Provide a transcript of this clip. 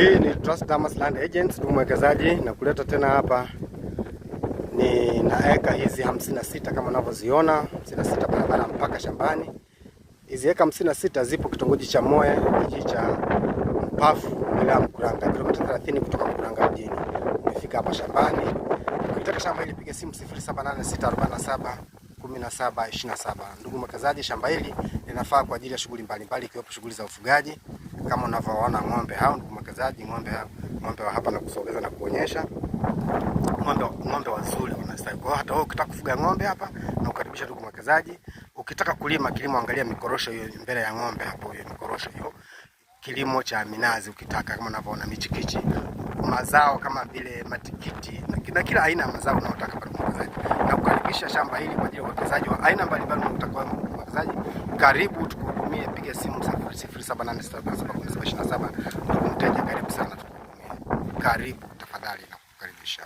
Hii ni Trust Damas Land Agents, ndugu mwekezaji, na kuleta tena hapa ni na eka hizi 56 kama unavyoziona, 56 barabara mpaka shambani. Hizi eka 56 zipo kitongoji cha Moe, kijiji cha Mpafu, wilaya Mkuranga, kilomita 30 kutoka Mkuranga mjini. Umefika hapa shambani. Ukitaka shamba hili piga simu 0786471727. Ndugu mwekezaji, shamba hili linafaa kwa ajili ya shughuli mbalimbali ikiwepo shughuli za ufugaji. Kama unavyoona ng'ombe hao, ndugu mwekezaji, ng'ombe wa hapa na kusogeza na kuonyesha ng'ombe wazuri wanastahili. Kwa hata wewe ukitaka kufuga ng'ombe hapa na ukaribisha ndugu mwekezaji. Ukitaka kulima kilimo, angalia mikorosho hiyo mbele ya ng'ombe hapo, hiyo mikorosho hiyo. Kilimo cha minazi ukitaka, kama unavyoona michikichi, mazao kama vile matikiti na kila aina ya mazao unayotaka kwa mwekezaji. Na kukaribisha shamba hili kwa ajili ya uwekezaji wa aina mbalimbali unataka mwekezaji. Karibu tukuhudumie, piga simu 0786471727. Ndugu mteja, karibu sana tukuhudumie. Karibu tafadhali na kukaribisha.